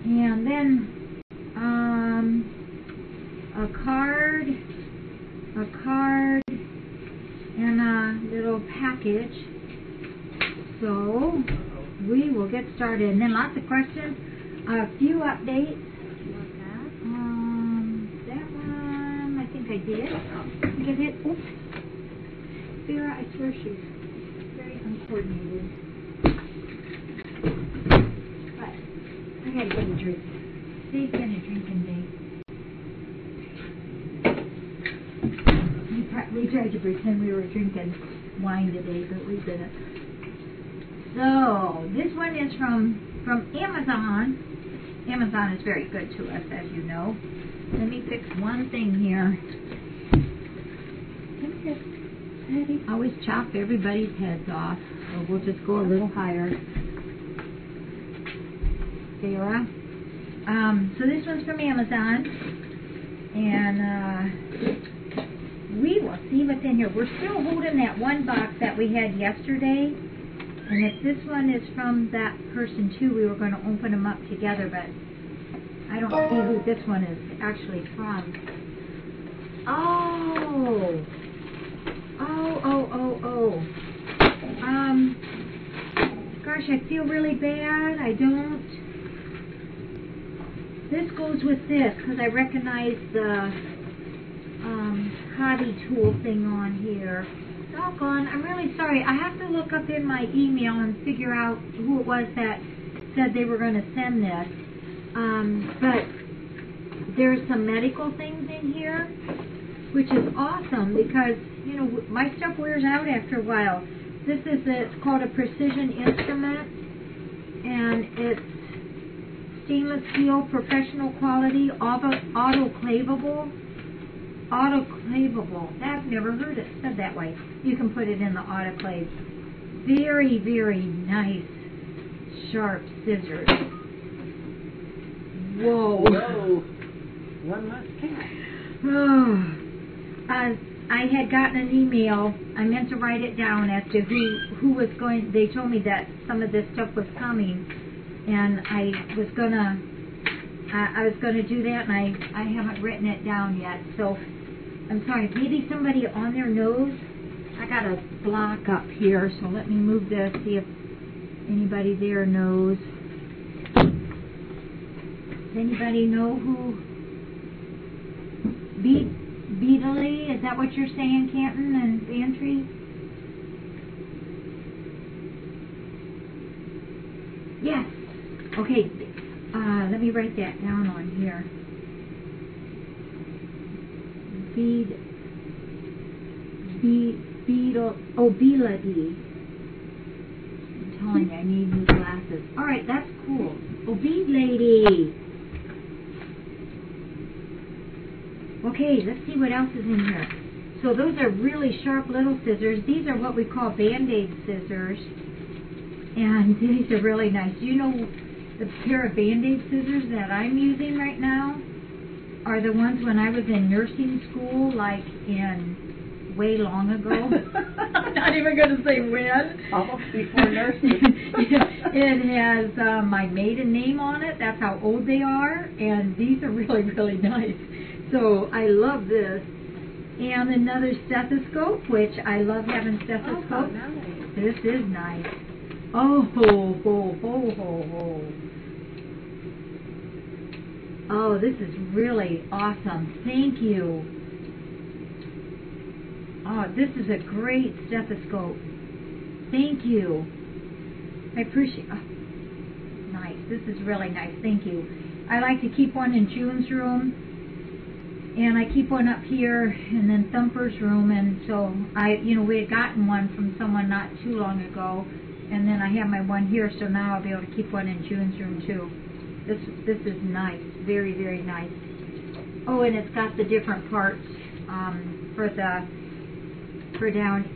And then a card, and a little package. So we will get started. And then lots of questions, a few updates. That one, I think I did. Oops. Vera, I swear she's very uncoordinated. But I gotta get a drink. Today's been a drinking day. We tried to pretend we were drinking wine today, but we didn't. So this one is from Amazon. Amazon is very good to us, as you know. Let me fix one thing here. I always chop everybody's heads off, so we'll just go a little higher. Sarah. So this one's from Amazon, and we will see what's in here. We're still holding that one box that we had yesterday, and if this one is from that person too, we were going to open them up together, but I don't see who this one is actually from. Gosh, I feel really bad. I don't. This goes with this because I recognize the hobby tool thing on here. Doggone, I'm really sorry. I have to look up in my email and figure out who it was that said they were going to send this. But there's some medical things in here, which is awesome because, you know, my stuff wears out after a while. This is it's called a precision instrument, and it's stainless steel, professional quality, autoclavable. I've never heard it said that way. You can put it in the autoclave. Very, very nice, sharp scissors. Whoa. One must catch. Oh. I had gotten an email. I meant to write it down as to who was going. They told me that some of this stuff was coming, and I was gonna do that, and I haven't written it down yet. So I'm sorry. Maybe somebody on there knows. I got a block up here, so let me move this. See if anybody there knows. Does anybody know who? Beadley, is that what you're saying, Canton and Bantry? Yes. Okay. Let me write that down on here. Beadley. I'm telling you, I need new glasses. All right, that's cool. Bead lady. Okay, let's see what else is in here. So those are really sharp little scissors. These are what we call Band-Aid scissors. And these are really nice. Do you know the pair of Band-Aid scissors that I'm using right now are the ones when I was in nursing school, like in way long ago. I'm not even going to say when. Almost before nursing. It has my maiden name on it. That's how old they are. And these are really, really nice. So I love this. And another stethoscope, which I love having stethoscopes. Oh, nice. This is nice. Oh, ho, ho, ho, ho, ho. Oh, this is really awesome. Thank you. Oh, this is a great stethoscope. Thank you. I appreciate. Oh, nice. This is really nice. Thank you. I like to keep one in June's room, and I keep one up here, and then Thumper's room. And so we had gotten one from someone not too long ago, and then I have my one here. So now I'll be able to keep one in June's room too. This is nice. Very, very nice. Oh, and it's got the different parts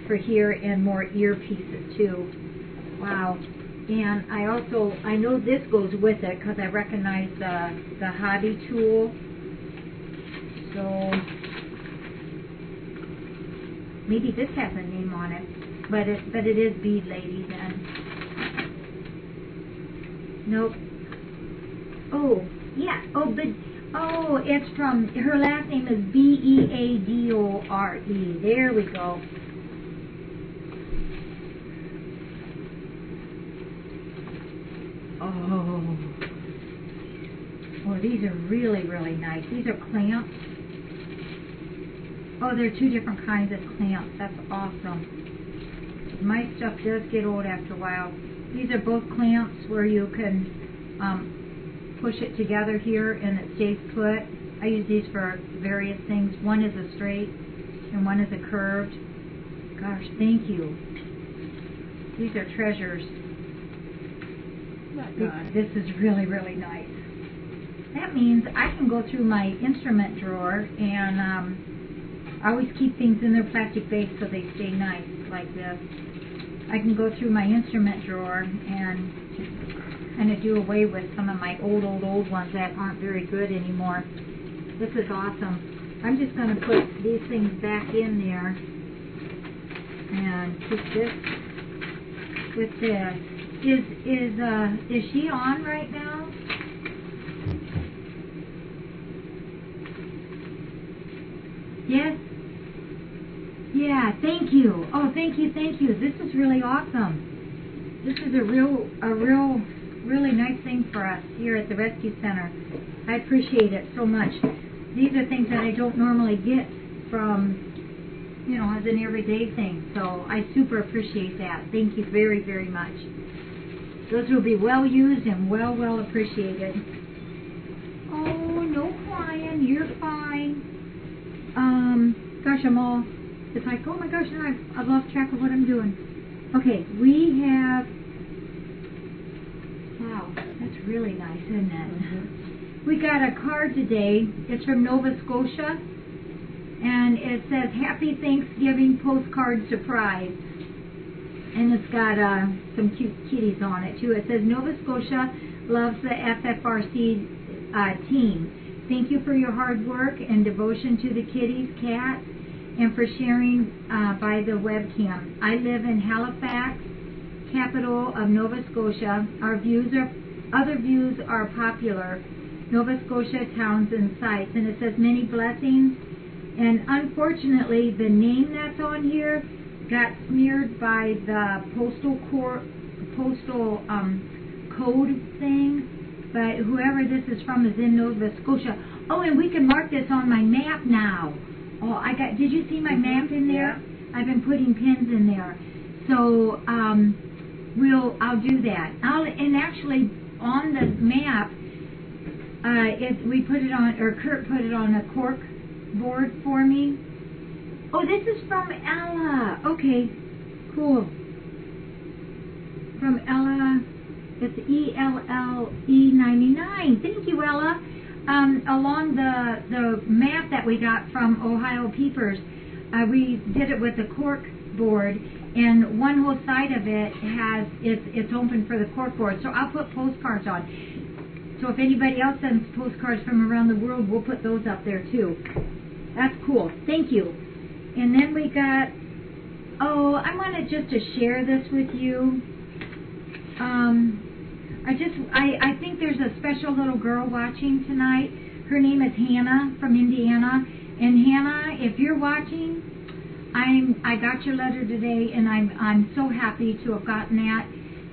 for here and more earpieces too. Wow. And I know this goes with it because I recognize the hobby tool. So maybe this has a name on it, but it is Bead Lady then. Nope. Oh, yeah. Oh, but, oh, it's from, her last name is Beadore. There we go. Oh. Oh, these are really, really nice. These are clamps. Oh, there are two different kinds of clamps. That's awesome. My stuff does get old after a while. These are both clamps where you can push it together here and it stays put. I use these for various things. One is a straight and one is a curved. Gosh, thank you. These are treasures. This is really, really nice. That means I can go through my instrument drawer and I always keep things in their plastic base so they stay nice like this. I can go through my instrument drawer and kind of do away with some of my old ones that aren't very good anymore. This is awesome. I'm just going to put these things back in there and put this with this. Is she on right now? Yes? Yeah, thank you. Oh, thank you, thank you. This is really awesome. This is a really nice thing for us here at the Rescue Center. I appreciate it so much. These are things that I don't normally get from, you know, as an everyday thing. So I super appreciate that. Thank you very, very much. Those will be well used and well appreciated. Oh, no crying. You're fine. Gosh, I'm all, it's like, oh my gosh, now I've lost track of what I'm doing. Okay, we have, wow, that's really nice, isn't it? Mm-hmm. We got a card today. It's from Nova Scotia, and it says, Happy Thanksgiving Postcard Surprise. And it's got some cute kitties on it, too. It says, Nova Scotia loves the FFRC team. Thank you for your hard work and devotion to the kitties, cats, and for sharing by the webcam. I live in Halifax, capital of Nova Scotia. Other views are popular. Nova Scotia towns and sites. And it says, many blessings. And unfortunately, the name that's on here got smeared by the postal code thing, but whoever this is from is in Nova Scotia. Oh, and we can mark this on my map now. Oh, did you see my map in there? Yeah. I've been putting pins in there. So, I'll do that. And actually, on the map, we put it on, or Kurt put it on a cork board for me. Oh, this is from Ella. Okay, cool. From Ella, it's ELLE99. Thank you, Ella. Along the map that we got from Ohio Peepers, we did it with the cork board, and one whole side of it it's open for the cork board. So I'll put postcards on. So if anybody else sends postcards from around the world, we'll put those up there too. That's cool. Thank you. And then we got, oh, I wanted just to share this with you. I think there's a special little girl watching tonight. Her name is Hannah from Indiana. And Hannah, if you're watching, I got your letter today, and I'm so happy to have gotten that.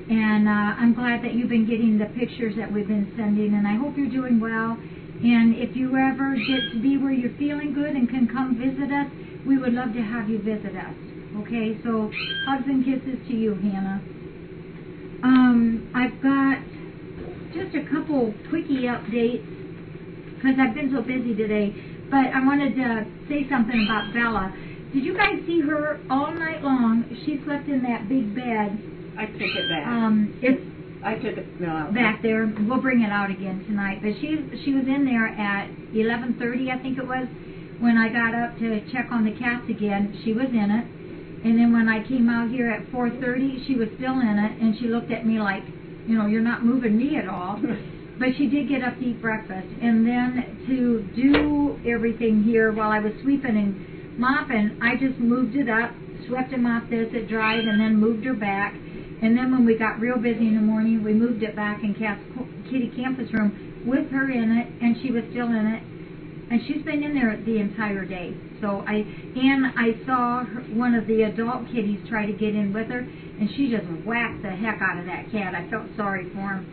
And I'm glad that you've been getting the pictures that we've been sending, and I hope you're doing well. And if you ever get to be where you're feeling good and can come visit us, we would love to have you visit us. Okay, so hugs and kisses to you, Hannah. I've got just a couple quickie updates because I've been so busy today, but I wanted to say something about Bella. Did you guys see her all night long? She slept in that big bed. I took it back. I took it back there. We'll bring it out again tonight. But she was in there at 11:30, I think it was, when I got up to check on the cats again. She was in it. And then when I came out here at 4:30, she was still in it, and she looked at me like, you know, you're not moving me at all. But she did get up to eat breakfast. And then to do everything here while I was sweeping and mopping, I just moved it up, swept and mopped this, it dried, and then moved her back. And then when we got real busy in the morning, we moved it back in Kat's kitty campus room with her in it, and she was still in it. And she's been in there the entire day. So I saw one of the adult kitties try to get in with her, and she just whacked the heck out of that cat. I felt sorry for him.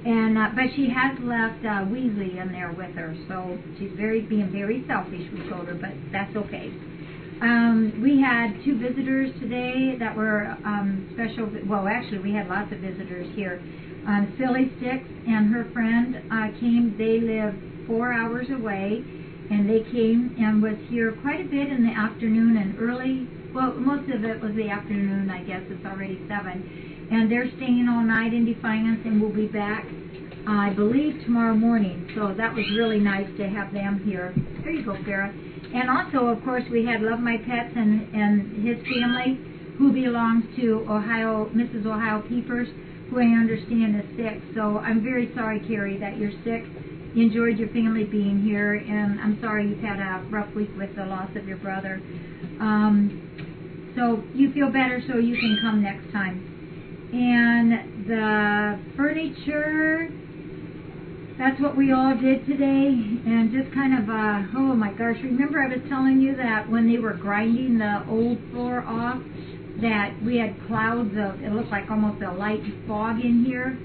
And but she has left Weasley in there with her, so she's being very selfish, we told her, but that's okay. We had 2 visitors today that were special. Well, actually, we had lots of visitors here. Silly Sticks and her friend came. They live 4 hours away, and they came and was here quite a bit in the afternoon and early. Well, most of it was the afternoon, I guess. It's already 7. And they're staying all night in Defiance, and we'll be back, I believe, tomorrow morning. So that was really nice to have them here. There you go, Farrah. And also, of course, we had Love My Pets and his family, who belongs to Mrs. Ohio Peepers, who I understand is sick. So I'm very sorry, Carrie, that you're sick. You enjoyed your family being here, and I'm sorry you've had a rough week with the loss of your brother. So you feel better so you can come next time. And the furniture, that's what we all did today. And just kind of, oh my gosh, remember I was telling you that when they were grinding the old floor off, that we had clouds of, it looked like almost a light fog in here.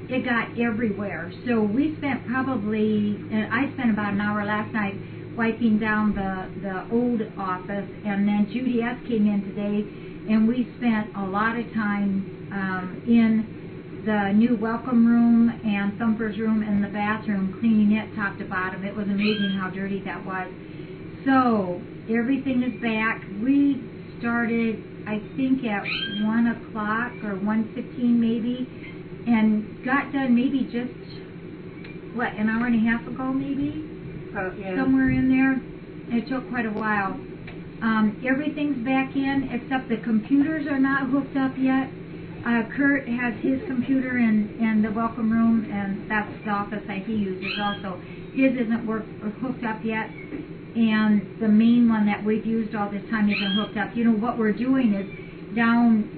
It got everywhere. So we spent I spent about an hour last night wiping down the old office, and then Judy S. came in today, and we spent a lot of time in the new welcome room and Thumper's room and the bathroom, cleaning it top to bottom. It was amazing how dirty that was. So everything is back. We started, I think, at 1 o'clock or 1:15 maybe, and got done maybe just, what, an hour and a half ago maybe? Yeah. Somewhere in there. It took quite a while. Everything's back in, except the computers are not hooked up yet. Kurt has his computer in the welcome room, and that's the office that he uses also. His isn't hooked up yet, and the main one that we've used all this time isn't hooked up. You know, what we're doing is down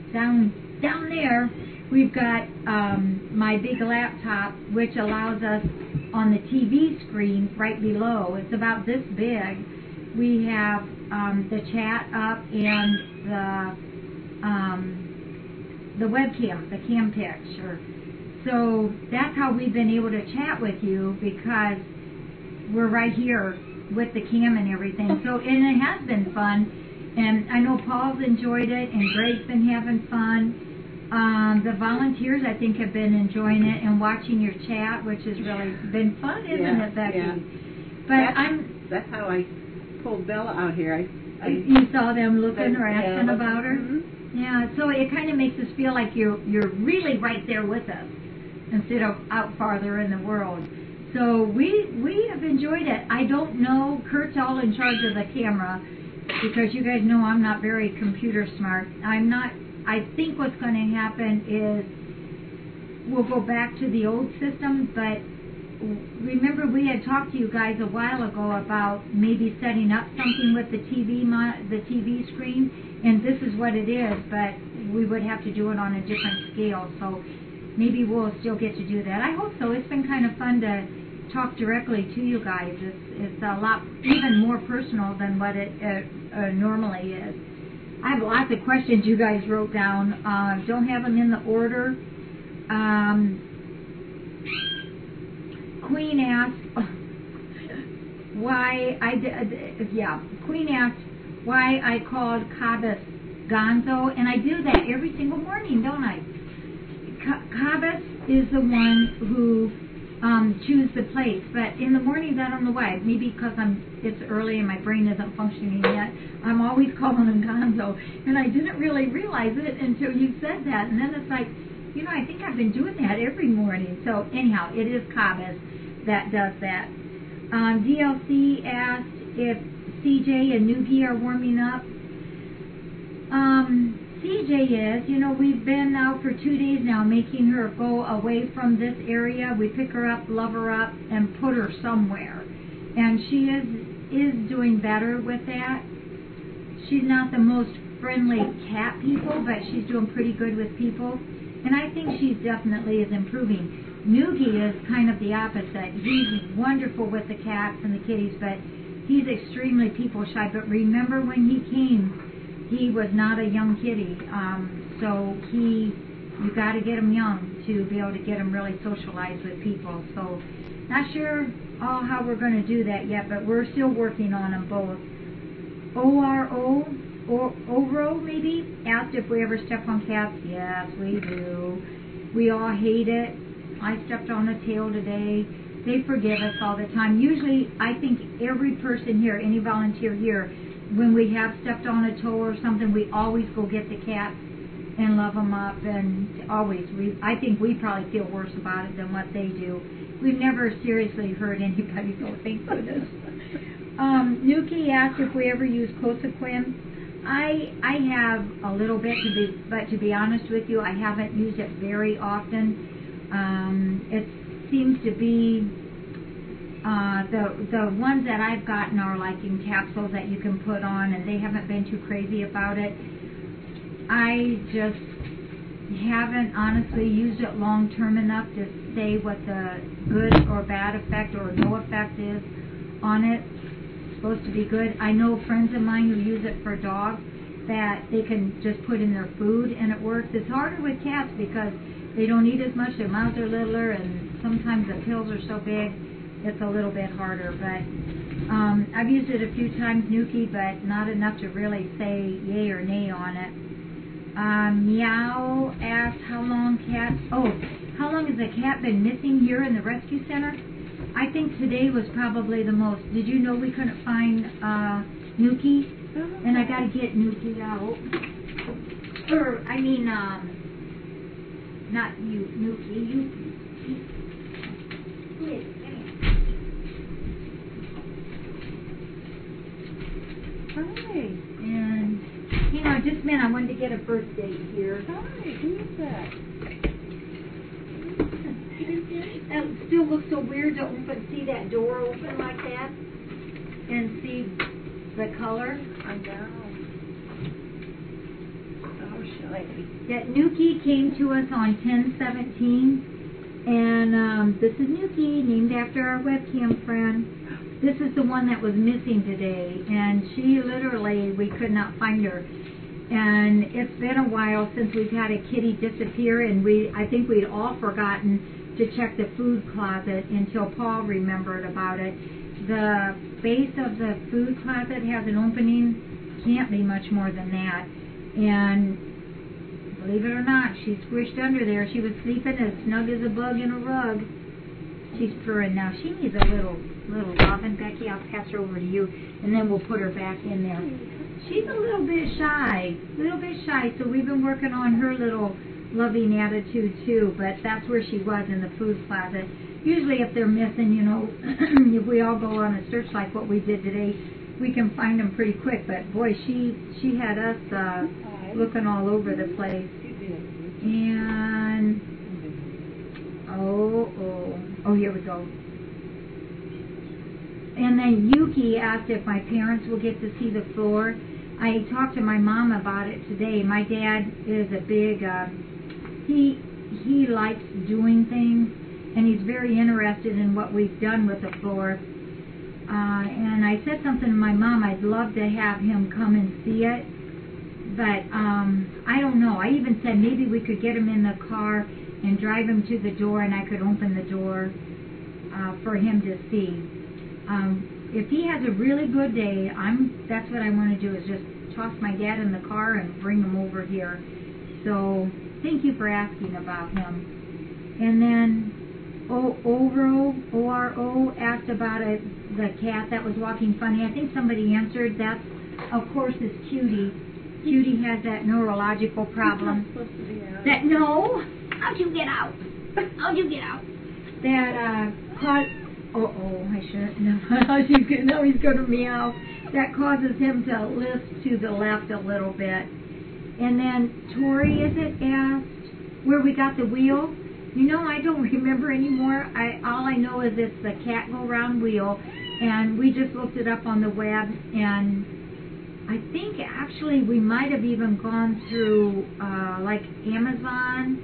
there, we've got my big laptop, which allows us on the TV screen right below. It's about this big. We have the chat up and the webcam, the cam picture. So that's how we've been able to chat with you, because we're right here with the cam and everything. So, and it has been fun, and I know Paul's enjoyed it, and Greg's been having fun. The volunteers, I think, have been enjoying it and watching your chat, which has really been fun, isn't it, Becky? Yeah. But that's how I pulled Bella out here. You saw them looking or asking about her? Mm-hmm. Yeah, so it kind of makes us feel like you're really right there with us, instead of out farther in the world. So we have enjoyed it. I don't know, Kurt's all in charge of the camera, because you guys know I'm not very computer smart. I think what's going to happen is we'll go back to the old system, but remember we had talked to you guys a while ago about maybe setting up something with the TV screen, and this is what it is, but we would have to do it on a different scale, so maybe we'll still get to do that. I hope so. It's been kind of fun to talk directly to you guys. It's a lot, even more personal than what it normally is. I have lots of questions you guys wrote down. Don't have them in the order. Queen asked why Queen asked why I called Cabas Gonzo, and I do that every single morning, don't I? Cabas is the one who choose the place, but in the mornings I don't know why. Maybe because it's early and my brain isn't functioning yet. I'm always calling him Gonzo, and I didn't really realize it until you said that. And then it's like, you know, I think I've been doing that every morning. So anyhow, it is Cabas that does that. DLC asked if CJ and Noogie are warming up. CJ is, you know, we've been out for 2 days now making her go away from this area. We pick her up, love her up, and put her somewhere. And she is doing better with that. She's not the most friendly cat people, but she's doing pretty good with people. And I think she definitely is improving. Nuki is kind of the opposite. He's wonderful with the cats and the kitties, but he's extremely people shy. But remember when he came, he was not a young kitty. So you got to get him young to be able to get him really socialized with people. So not sure how we're going to do that yet, but we're still working on them both. Oro maybe asked if we ever step on cats. Yes, we do. We all hate it. I stepped on a tail today. They forgive us all the time. Usually, I think every person here, any volunteer here, when we have stepped on a toe or something, we always go get the cat and love them up. And always, I think we probably feel worse about it than what they do. We've never seriously hurt anybody, so thank goodness. Nuki asked if we ever use Cosequin. I have a little bit, but to be honest with you, I haven't used it very often. It seems to be the ones that I've gotten are like in capsules that you can put on, and they haven't been too crazy about it. I just haven't honestly used it long term enough to say what the good or bad effect or no effect is on it. It's supposed to be good. I know friends of mine who use it for dogs that they can just put in their food and it works. It's harder with cats because they don't eat as much, their mouths are littler, and sometimes the pills are so big, it's a little bit harder. But I've used it a few times, Nuki, but not enough to really say yay or nay on it. Meow asked how long has the cat been missing here in the rescue center? I think today was probably the most. Did you know we couldn't find Nuki? And I got to get Nuki out. Not you, Nuki. Hi. And, just a minute, I wanted to get a birth date here. Hi, who is that? That still looks so weird to see that door open like that and see the color. I know. Oh, shiny. That Nuki came to us on 10/17, and this is Nuki, named after our webcam friend. This is the one that was missing today, and she literally, we could not find her. And it's been a while since we've had a kitty disappear, and I think we'd all forgotten to check the food closet until Paul remembered about it. The base of the food closet has an opening, can't be much more than that. And believe it or not, she's squished under there. She was sleeping as snug as a bug in a rug. She's purring now. She needs a little love. And Becky, I'll pass her over to you, and then we'll put her back in there. She's a little bit shy, so we've been working on her little loving attitude too, but that's where she was, in the food closet. Usually if they're missing, if we all go on a search like what we did today, we can find them pretty quick, but boy, she had us looking all over the place. And oh, here we go. And then Yuki asked if my parents will get to see the floor. I talked to my mom about it today. My dad is a big, he likes doing things, and he's very interested in what we've done with the floor. And I said something to my mom, I'd love to have him come and see it, but I don't know. I even said maybe we could get him in the car and drive him to the door, and I could open the door for him to see. If he has a really good day, that's what I want to do, is just toss my dad in the car and bring him over here. So thank you for asking about him. And then Oro asked about the cat that was walking funny. I think somebody answered. That, of course, is Cutie. Cutie has that neurological problem. No? How'd you get out? How'd you get out? That caused... I shouldn't. No, he's going to meow. That causes him to lift to the left a little bit. And then Tori, asked where we got the wheel. I don't remember anymore. All I know is it's the cat go round wheel, and we just looked it up on the web, and I think actually we might have even gone through like Amazon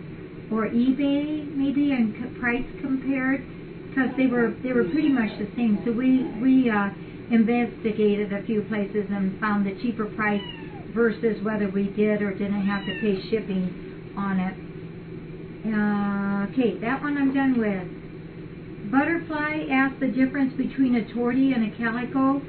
or eBay maybe and price compared, because they were pretty much the same. So we investigated a few places and found the cheaper price versus whether we did or didn't have to pay shipping on it. Okay, that one I'm done with. Butterfly asked the difference between a tortie and a calico.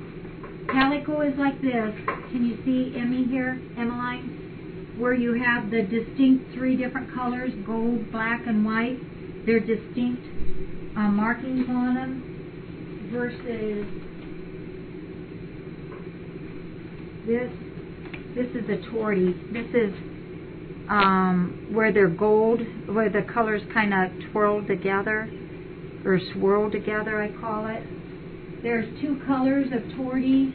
Calico is like this. Can you see Emmy here, Emmeline? Where you have the distinct 3 different colors, gold, black, and white. They're distinct markings on them. Versus this is a tortie. This is where they're gold, where the colors kind of twirl together, or swirl together, I call it. There's 2 colors of torties.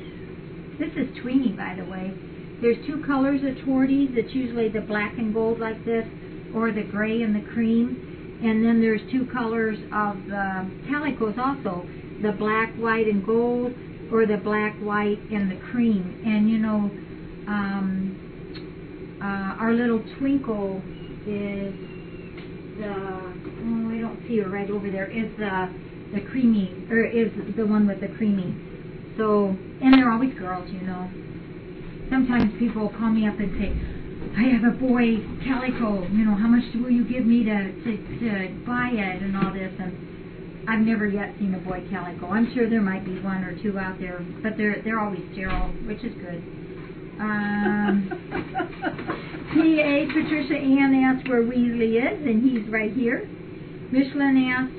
This is tweeny, by the way. There's 2 colors of torties. It's usually the black and gold like this, or the gray and the cream. And then there's 2 colors of the calicos also, the black, white, and gold, or the black, white, and the cream. And you know, our little Twinkle is the, oh, I don't see her right over there, is the creamy, or is the one with the creamy. So, and they're always girls, you know. Sometimes people will call me up and say, I have a boy calico, you know, how much will you give me to buy it and all this. And I've never yet seen a boy calico. I'm sure there might be 1 or 2 out there, but they're always sterile, which is good. P.A. Patricia Ann asked where Weasley is, and he's right here. Michelin asked,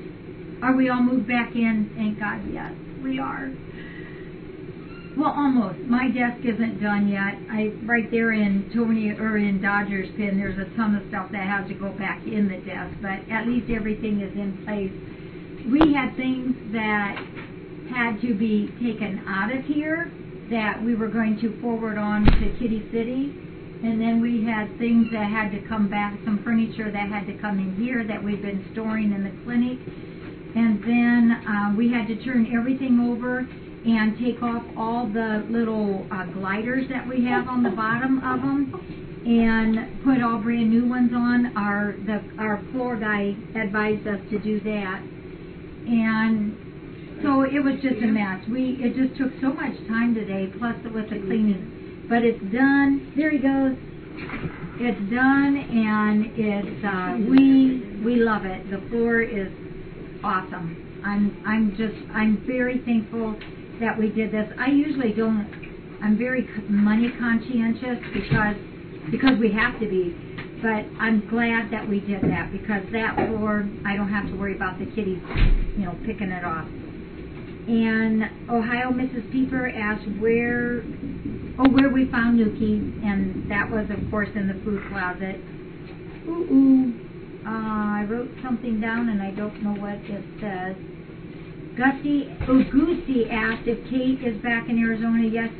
are we all moved back in? Thank God, yes, we are. Well, almost. My desk isn't done yet. Right there in Dodger's Pin, there's a ton of stuff that has to go back in the desk, but at least everything is in place. We had things that had to be taken out of here that we were going to forward on to Kitty City, and then we had things that had to come back, some furniture that had to come in here that we've been storing in the clinic, and then we had to turn everything over and take off all the little gliders that we have on the bottom of them and put all brand new ones on. Our floor guy advised us to do that, and so it was just a mess. It just took so much time today, plus with the cleaning. But it's done. There he goes. It's done, and it's we love it. The floor is awesome. I'm very thankful that we did this. I usually don't. I'm very money conscientious because we have to be. But I'm glad that we did that, because that floor, I don't have to worry about the kitties, you know, picking it off. And Ohio Mrs. Pieper asked where we found Nuki, and that was, of course, in the food closet. I wrote something down, and I don't know what it says. Goosey asked if Kate is back in Arizona. Yes,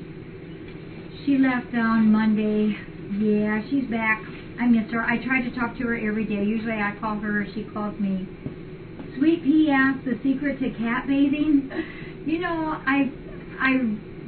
she left on Monday. Yeah, she's back. I miss her. I try to talk to her every day. Usually I call her, she calls me. Sweet Pea asked the secret to cat bathing. You know, I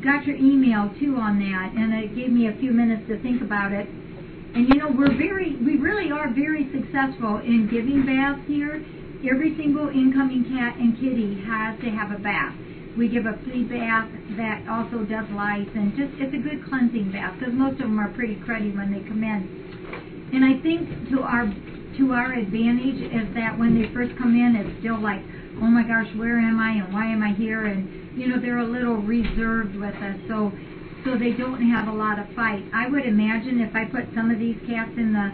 got your email too on that, and it gave me a few minutes to think about it. And you know, we really are very successful in giving baths here. Every single incoming cat and kitty has to have a bath. We give a flea bath that also does lice, and just it's a good cleansing bath, because most of them are pretty cruddy when they come in. And I think to our advantage is that when they first come in, it's still like, oh my gosh, where am I and why am I here? And you know, they're a little reserved with us, so they don't have a lot of fight. I would imagine if I put some of these cats in the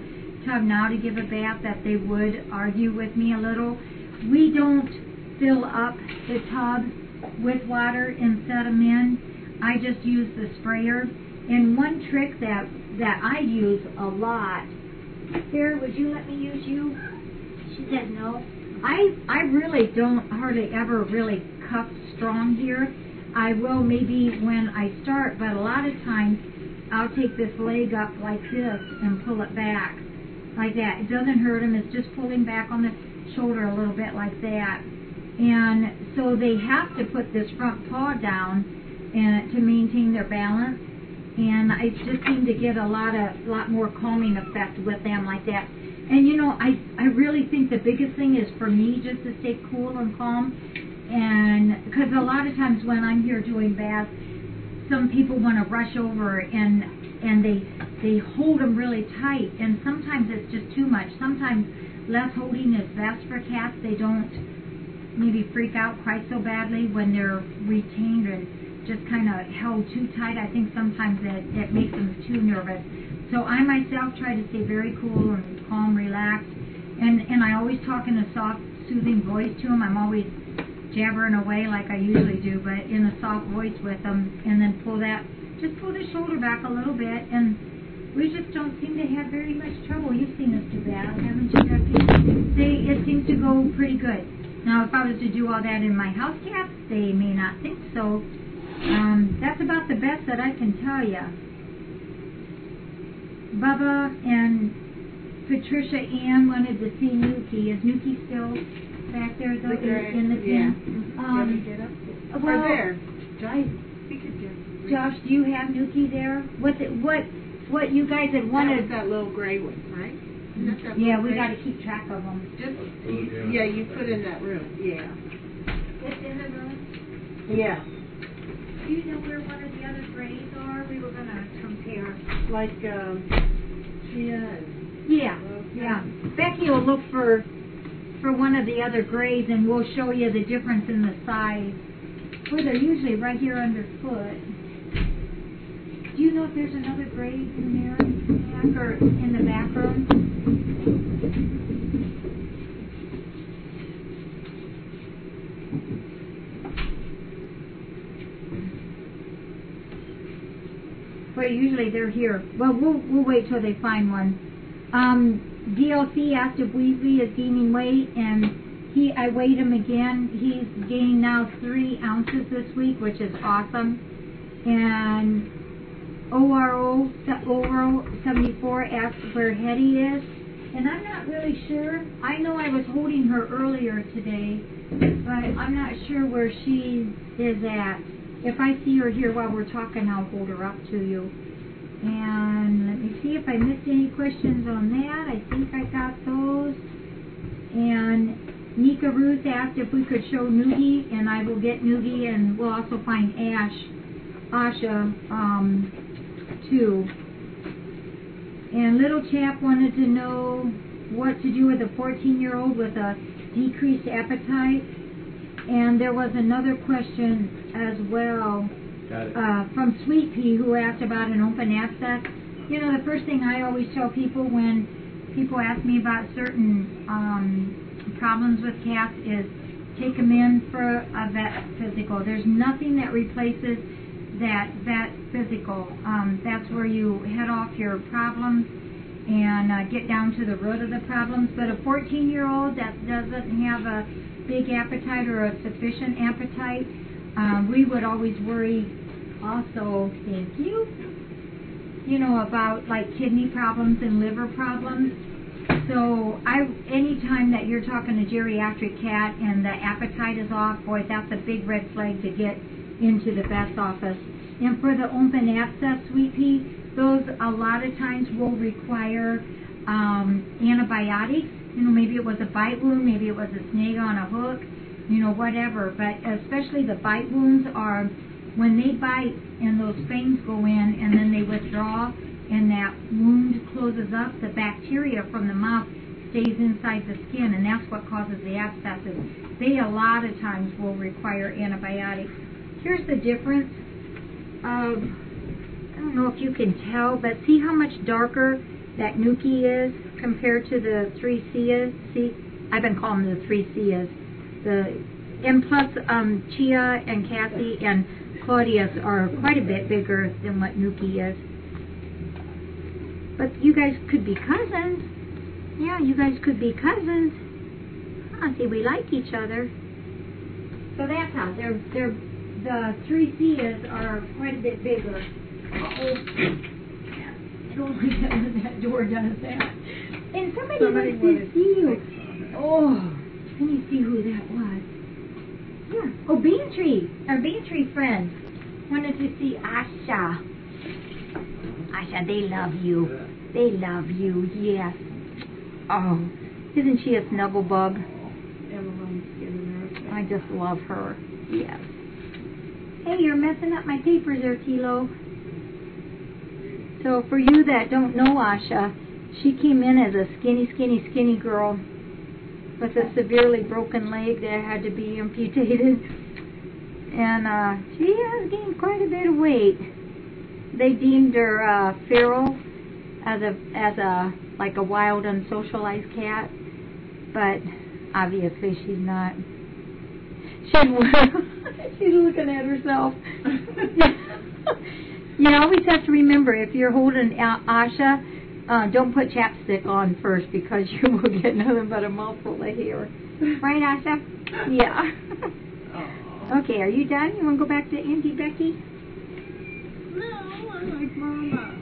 tub now to give a bath, that they would argue with me a little. We don't fill up the tub with water and set them in. I just use the sprayer. And one trick that I use a lot. Sarah, would you let me use you? She said no. I really don't hardly ever really cuff strong here. I will maybe when I start, but a lot of times I'll take this leg up like this and pull it back like that. It doesn't hurt them. It's just pulling back on the shoulder a little bit like that. And so they have to put this front paw down and to maintain their balance. and I just seem to get a lot more calming effect with them like that. And you know, I really think the biggest thing is for me just to stay cool and calm, and because a lot of times when I'm here doing baths, some people want to rush over and they hold them really tight, and sometimes it's just too much. Sometimes less holding is best for cats. They don't maybe freak out quite so badly when they're retained and just kind of held too tight. I think sometimes it makes them too nervous. So I myself try to stay very cool and calm, relaxed, and I always talk in a soft, soothing voice to them. I'm always jabbering away like I usually do, but in a soft voice with them, and then pull the shoulder back a little bit, and we just don't seem to have very much trouble. You've seen us do that, haven't you, Ducky? It seems to go pretty good. Now, if I was to do all that in my house cats, they may not think so. That's about the best that I can tell you. Bubba and Patricia Ann wanted to see Nuki. Is Nuki still back there, though, in the pen? Yeah. Well, there. He could get. Josh, do you have Nuki there? What you guys had wanted? That little gray one, right? Yeah, we got to keep track of them. Yeah, you put in that room. Yeah. It's in the room? Yeah. Do you know where one of the other grays are? We were going to compare. Like, Yeah. Becky will look for one of the other grays, and we'll show you the difference in the size. Well, they're usually right here underfoot. Do you know if there's another gray in there, or in the back room? Well, usually they're here. Well, we'll wait till they find one. DLC asked if Weasley is gaining weight, and I weighed him again. He's gained now 3 ounces this week, which is awesome. And ORO 74 asked where Hetty is, and I'm not really sure. I know I was holding her earlier today, but I'm not sure where she is at. If I see her here while we're talking, I'll hold her up to you. And let me see if I missed any questions on that. I think I got those. And Nika Ruth asked if we could show Noogie, and I will get Noogie, and we'll also find Asha, too. And Little Chap wanted to know what to do with a 14-year-old with a decreased appetite. And there was another question as well from Sweet Pea, who asked about an open abscess. You know, the first thing I always tell people when people ask me about certain problems with cats is take them in for a vet physical. There's nothing that replaces that vet physical. That's where you head off your problems and get down to the root of the problems. But a 14-year-old that doesn't have a big appetite or a sufficient appetite, we would always worry also, thank you know, about like kidney problems and liver problems. So anytime that you're talking a geriatric cat and the appetite is off, boy, that's a big red flag to get into the vet's office. And for the open abscess, Sweet Pea, those a lot of times will require antibiotics. You know, maybe it was a bite wound, maybe it was a snake on a hook, you know, whatever. But especially the bite wounds are when they bite and those fangs go in and then they withdraw and that wound closes up, the bacteria from the mouth stays inside the skin, and that's what causes the abscesses. They a lot of times will require antibiotics. Here's the difference of, I don't know if you can tell, but see how much darker that Nuki is compared to the 3C is? See, I've been calling them the 3C is. And plus Chia and Cassie and Claudius are quite a bit bigger than what Nuki is. But you guys could be cousins. Yeah, you guys could be cousins. See, we like each other. So that's how the 3C's are quite a bit bigger. Uh-oh. Don't look at when that door does that. And somebody wants to see you. Oh, let me see who that was. Yeah. Oh, Beantree. Our Beantree friend wanted to see Asha. Asha, they love you. They love you, yes. Oh, isn't she a snuggle bug? Everyone's getting her. I just love her, yes. Hey, you're messing up my papers there, Tilo. So for you that don't know Asha, she came in as a skinny girl with a severely broken leg that had to be amputated. And she has gained quite a bit of weight. They deemed her feral as a like a wild, unsocialized cat, but obviously she's not. She's looking at herself. You always have to remember, if you're holding Asha, don't put chapstick on first, because you will get nothing but a mouthful of hair. Right, Asha? Yeah. Okay, are you done? You want to go back to Auntie Becky? No, I like Mama.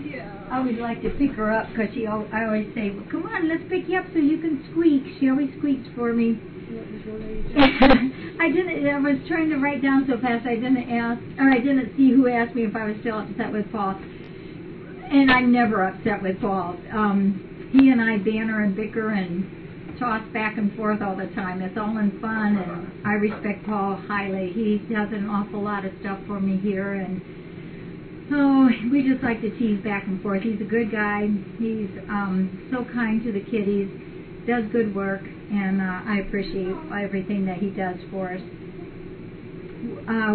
Yeah. I always like to pick her up, because I always say, well, come on, let's pick you up so you can squeak. She always squeaks for me. What was your age? I was trying to write down so fast I didn't see who asked me if I was still upset with Paul. And I'm never upset with Paul. He and I banter and bicker and toss back and forth all the time. It's all in fun, and I respect Paul highly. He does an awful lot of stuff for me here, and we just like to tease back and forth. He's a good guy. He's so kind to the kiddies, does good work, and I appreciate everything that he does for us.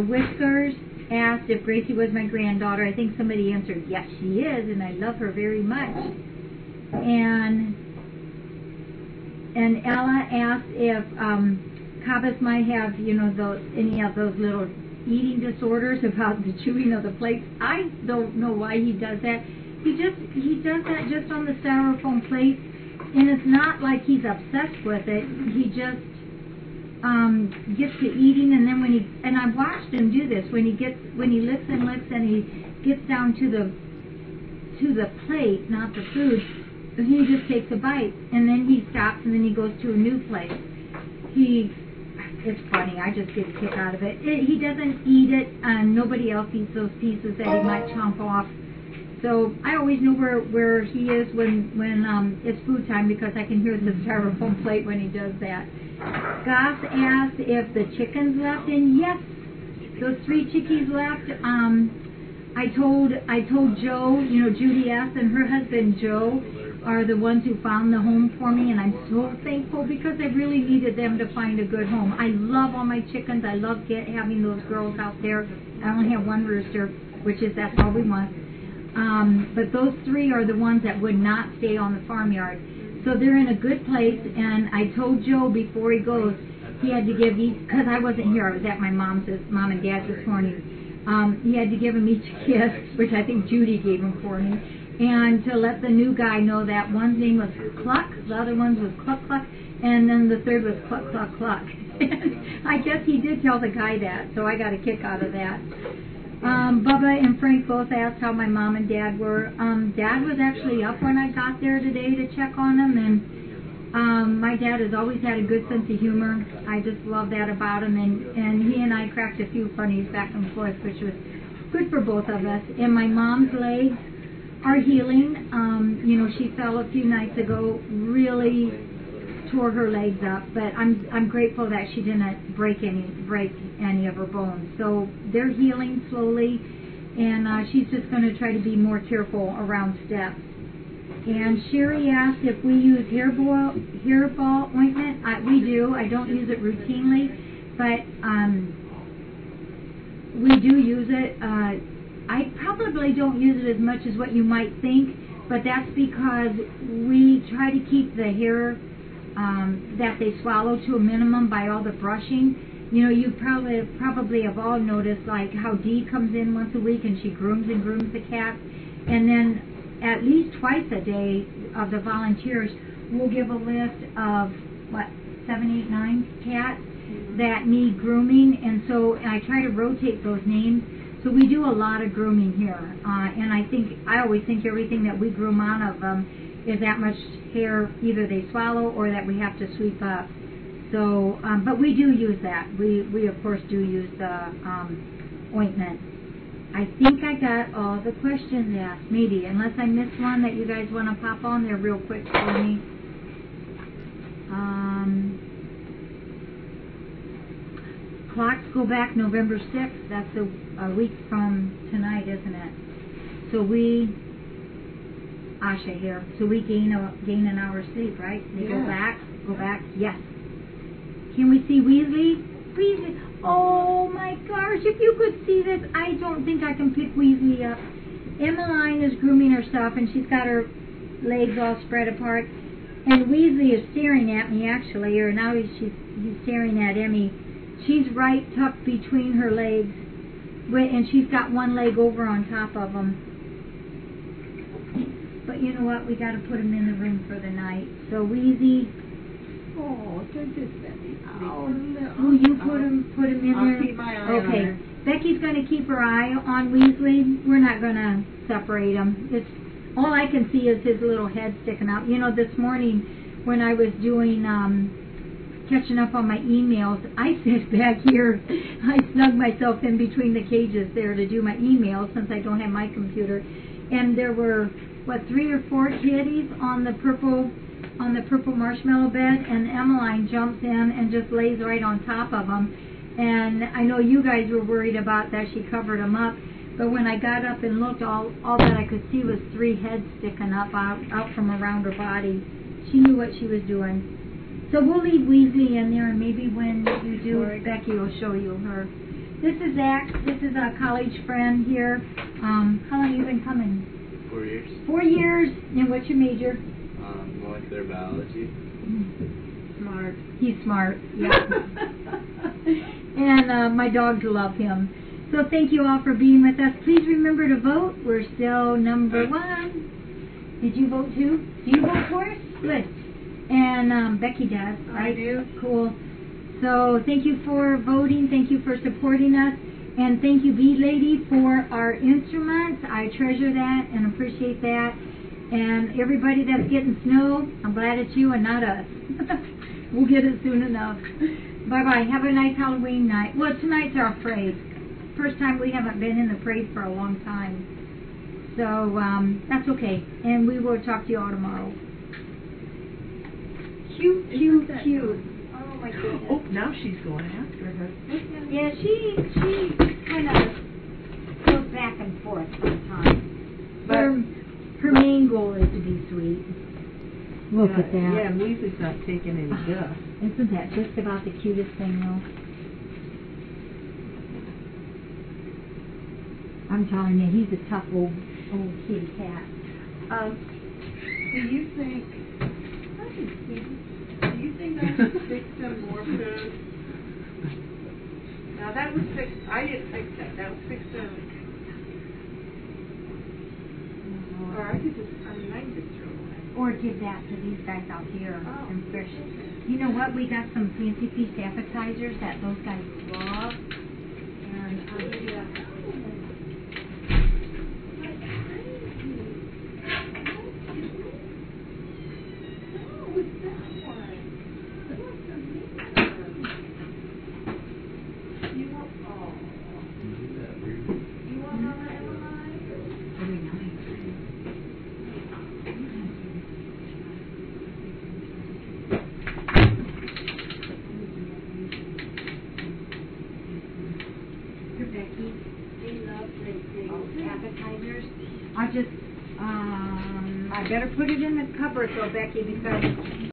Whiskers asked if Gracie was my granddaughter. I think somebody answered, yes, she is, and I love her very much. And Ella asked if Cabas might have, any of those little eating disorders about the chewing of the plates. I don't know why he does that. He does that just on the styrofoam plate, and it's not like he's obsessed with it. He just gets to eating, and then and I've watched him do this, when he licks and he gets down to the plate, not the food, he just takes a bite, and then he stops, and then he goes to a new plate. It's funny, I just get a kick out of it. He doesn't eat it, and nobody else eats those pieces that he might chomp off. So I always know where he is when it's food time, because I can hear the styrofoam plate when he does that. Goss asked if the chickens left, and yes, those 3 chickies left. I told Joe, Judy asked, and her husband Joe are the ones who found the home for me, and I'm so thankful, because I really needed them to find a good home. I love all my chickens. I love having those girls out there. I only have 1 rooster, that's all we want. But those 3 are the ones that would not stay on the farmyard. So they're in a good place, and I told Joe before he goes, he had to give each, because I wasn't here, I was at my mom and dad's this morning. He had to give them each a kiss, which I think Judy gave them for me, and to let the new guy know that one's name was Cluck, the other one was Cluck Cluck, and then the third was Cluck Cluck Cluck. I guess he did tell the guy that, so I got a kick out of that. Bubba and Frank both asked how my mom and dad were. Dad was actually up when I got there today to check on him, and my dad has always had a good sense of humor. I just love that about him, and he and I cracked a few funnies back and forth, which was good for both of us. And my mom's legs are healing. She fell a few nights ago, really tore her legs up, but I'm grateful that she didn't break any of her bones. So they're healing slowly, and she's just going to try to be more careful around steps. And Sherry asked if we use hairball ointment. We do. I don't use it routinely, but we do use it. I probably don't use it as much as what you might think, but that's because we try to keep the hair that they swallow to a minimum by all the brushing. You probably have all noticed, like, how Dee comes in once a week and she grooms the cat, and then at least twice a day of the volunteers will give a list of 7, 8, 9 cats that need grooming, and so I try to rotate those names. So we do a lot of grooming here, and I always think everything that we groom on of them is that much hair either they swallow or that we have to sweep up. So, but we do use that. We of course do use the ointment. I think I got all the questions asked, maybe, unless I missed one that you guys want to pop on there real quick for me. Clocks go back November 6th. That's a week from tonight, isn't it? So we, Asha here, so we gain an hour's sleep, right? They go back, yes. Can we see Weasley? Weasley, oh my gosh, if you could see this, I don't think I can pick Weasley up. Emmeline is grooming herself and she's got her legs all spread apart. And Weasley is staring at me actually, or now he's staring at Emmy. She's right tucked between her legs, and she's got one leg over on top of them. But you know what? We got to put him in the room for the night. So Weezy, Oh, don't just let me sleep. will you put him in there? I'll keep my eye on her. Becky's going to keep her eye on Weasley. We're not going to separate them. It's all I can see is his little head sticking out. You know, this morning when I was doing catching up on my emails, I sit back here. I snug myself in between the cages there to do my emails since I don't have my computer. And there were, what, 3 or 4 kitties on the purple marshmallow bed, and Emmeline jumps in and just lays right on top of them. And I know you guys were worried about that she covered them up, but when I got up and looked, all that I could see was 3 heads sticking up out from around her body. She knew what she was doing. So we'll leave Weasley in there, and maybe when you do, Becky will show you her. This is Zach. This is a college friend here. How long have you been coming? 4 years. 4 years. And what's your major? Molecular biology. Smart. He's smart, yeah. And my dogs love him. So thank you all for being with us. Please remember to vote. We're still number 1. Did you vote too? Do you vote for us? Good. And Becky does, right? I do. Cool. So thank you for voting. Thank you for supporting us. And thank you, Bead Lady, for our instruments. I treasure that and appreciate that. And everybody that's getting snow, I'm glad it's you and not us. We'll get it soon enough. Bye-bye. Have a nice Halloween night. Well, tonight's our parade. First time we haven't been in the parade for a long time. So, that's okay. And we will talk to you all tomorrow. Cute, cute, cute. Oh, my goodness. Oh, now she's going after her. Yeah, she kind of goes back and forth sometimes. But her main goal is to be sweet. Look at that. Yeah, Weasley's not taking any guff. Isn't that just about the cutest thing, though? I'm telling you, he's a tough old kitty cat. Do you think I should fix them more food? Now that was fixed. I didn't fix that. That was fixed early. Or I could just, I can just throw it away. Or give that to these guys out here and fish. You know what? We got some fancy feast appetizers that those guys love. And I'll give you appetizers. I better put it in the cupboard though, Becky, because